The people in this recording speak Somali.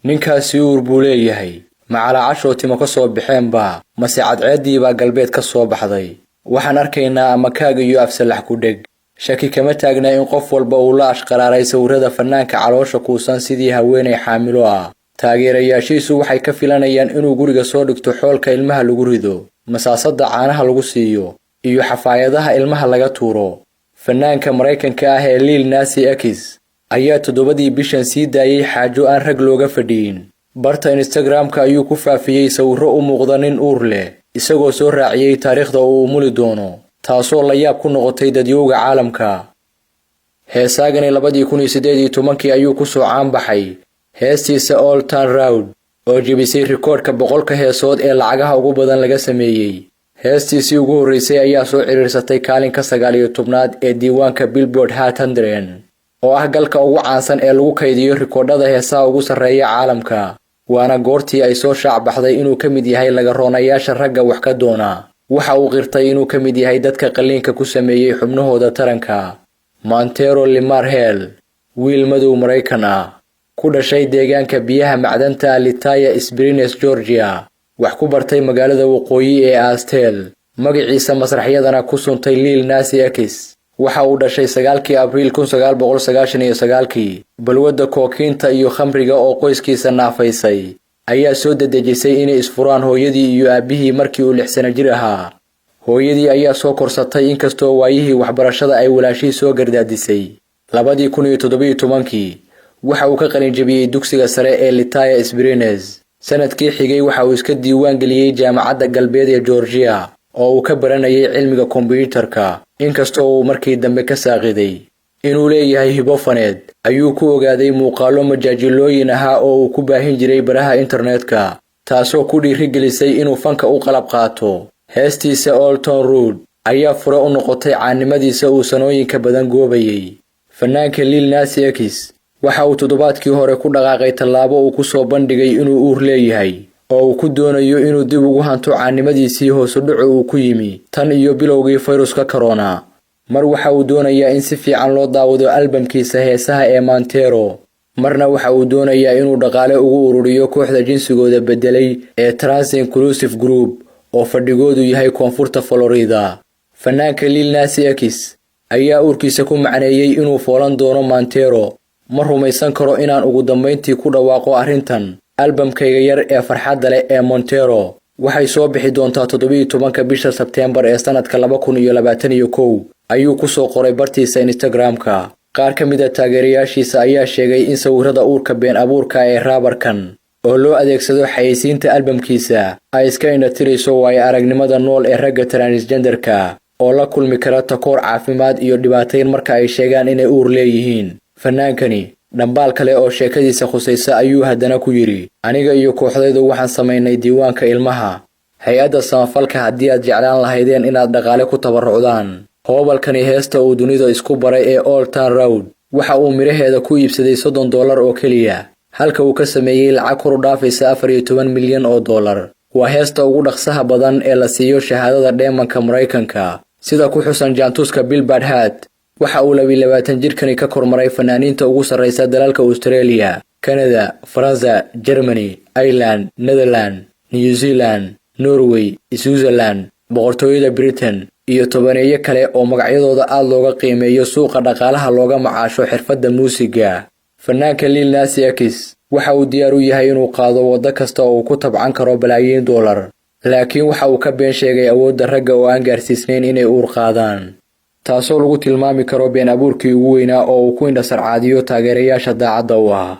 ninkaasi uur buu leeyahay macala casho timo ka soo baxeen baa mase cadceedii baa galbeed ka soo baxday waxaan arkaynaa ama kaaga iyo afsalax ku dheg shaki kama taagna in qof walba uu la ashqaraaray sawirada fanaanka caloosha kuusan sidii haweeney xaamilo ah taageerayaashiisu waxay ka filanayaan inuu guriga soo dhigto xoolka ilmaha lagu rido masaasada caanaha lagu siiyo iyo xafaayadaha ilmaha laga tuuro fanaanka Mareykanka ah ee Lil Nas X ayaa 7 bishan sii daayay xaajo aan rag looga fadhiin barta Instagram-ka ayuu ku faafiyay sawirro u muuqda nin uur leh isagoo soo raaciyay taariikhda uu umuli doono taasoo la yaab ku noqotay dadyowga caalamka heesaagani 2018 ayuu ku soo caan baxay heestiisa Old Town Road oo jebisay rikoodhka 100 heesood ee lacagaha ugu badan laga sameeyay heestiisii ugu horeysay ayaa soo ciriirsatay kaalinka 19aad ee diiwaanka Billboard Hot 100 oo ah galka ugu caansan ee lagu kaydiyo rikoodhada heesaha ugu sarreeya caalamka waana goortii ay soo shaac baxday inuu ka mid yahay laga roonayaasha ragga wax ka doona waxa uu qirtay inuu ka mid yahay dadka qaliinka ku sameeyay xubnahooda taranka Montero Limar Hale wiil madow Mareykan ah ku dhashay deegaanka biyaha macdanta Lithia Springs Georgia wax ku bartay magaalada waqooyi ee Astel magaciisa masraxyadana ku suntay Lil Nas X waxa uu dhashay 9 Abriil 1999 balwada kookiinta iyo khamriga oo qoyskiisa naafaysay ayaa soo dedejisay inay isfuraan hooyadii iyo aabihii markii uu 6 sano jir ahaa hooyadii ayaa soo korsatay inkastoo waayihii waxbarashada ay walaashii soo gardaadisay 2017 waxa uu ka qalin jabiyay dugsiga sare ee Lithia Springs sanadkii xigay waxa uu iska diiwaan geliyay jaamacadda galbeed ee Georgia oo uu ka baranayay cilmiga kombiyuutarka inkastoo uu markii dambe ka saaqiday inuu leeyahay hibo faneed ayuu ku ogaaday muuqaalo majaajilooyin ahaa oo uu ku baahin jiray baraha internetka taasoo ku dhiirigelisay inuu fanka u qalab qaato heestiisa Old Town Road ayaa fure u noqotay caanimadiisa uu sanooyinka badan goobayay fanaanka Lil Nas X waxa uu toddobaadkii hore ku dhaqaaqay tallaabo uu ku soo bandhigay inuu uur leeyahay oo uu ku doonayo inuu dib ugu hanto caanimadiisii hoos u dhac uu ku yimi tan iyo bilowgii fayruska corona mar waxa uu doonayaa in si fiican loo daawado albamkiisa heesaha ee Montero marna waxa uu doonayaa inuu dhaqaale ugu ururiyo kooxda jinsigooda bedelay ee Trans Inclusive Group oo fadhigoodu yahay koonfurta Florida fanaanka Lil Nas X ayaa uurkiisa ku macneeyay inuu foolan doono Montero ma rumaysan karo inaan ugu dambeyntii ku dhawaaqo arrintan albamkayga yar ee farxadda leh ee Montero waxay soo bixi doontaa 17 bisha Sebteembar ee sanadka 2021 ayuu ku soo qoray bartiisa Instagram-ka qaar ka mid ah taageerayaashiisa ayaa sheegay in sawirada uurka been abuurka ee raabarkan oo loo adeegsado xayeysiinta albamkiisa ay iska indhatirayso waay aragnimada nool ee ragga transgenderka oo la kulmi kara takoor caafimaad iyo dhibaatayn marka ay sheegaan inay uur leeyihiin fanaankani dhambaal kale oo sheekadiisa khusaysa ayuu haddana ku yiri aniga iyo kooxdaydu waxaan sameynay diiwaanka ilmaha hay'adda samafalka haddii aad jeclaan lahaydeen inaad dhaqaale ku tabarucdaan hoobalkani heesta uu dunida isku baray ee Old Town Road waxa uu miraheeda ku iibsaday $30 oo kaliya halka uu ka sameeyay lacag kor u dhaafaysa 14 milyan oo dollar waa heesta ugu dhaqsaha badan ee la siiyo shahaadada dheemanka Mareykanka sida ku xusan jaantuska Billboard Hot waxa uu 22 jirkani ka kormaray fanaaniinta ugu sarreysa dalalka Australia, Canada, France, Germany, Ireland, Netherlands, New Zealand, Norway, Switzerland, boqortooyada Britain iyo tobaneeyo kale oo magacyadooda aad looga qiimeeyo suuqa dhaqaalaha looga macaasho xirfadda muusiga. Fanaanka Lil Nas X waxa uu diyaar u yahay inuu qaado wada kasta oo uu ku tabcan karo balaayiin dollar, laakiin waxa uu ka been sheegay awoodda ragga oo aan gaarsiisnayn inay uur qaadaan. taasoo lagu tilmaami karo been abuurkii ugu weynaa oo uu ku indhasarcaadiyo taageerayaasha daacadda u ah.